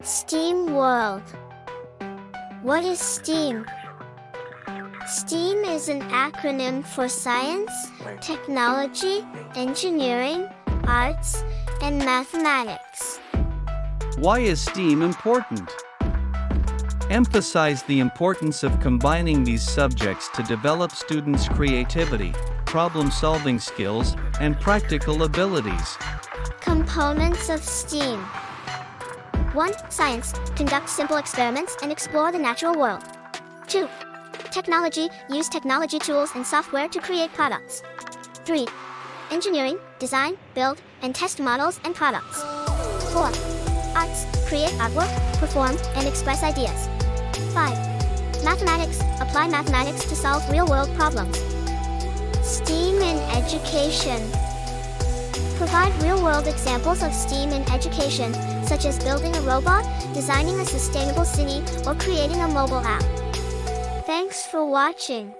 STEAM World. What is STEAM? STEAM is an acronym for science, technology, engineering, arts, and mathematics. Why is STEAM important? Emphasize the importance of combining these subjects to develop students' creativity, problem-solving skills, and practical abilities. Components of STEAM. 1. Science. Conduct simple experiments and explore the natural world. 2. Technology. Use technology tools and software to create products. 3. Engineering. Design, build, and test models and products. 4. Arts. Create artwork, perform, and express ideas. 5. Mathematics. Apply mathematics to solve real-world problems. STEAM in education. Provide real-world examples of STEAM in education, such as building a robot, designing a sustainable city, or creating a mobile app. Thanks for watching.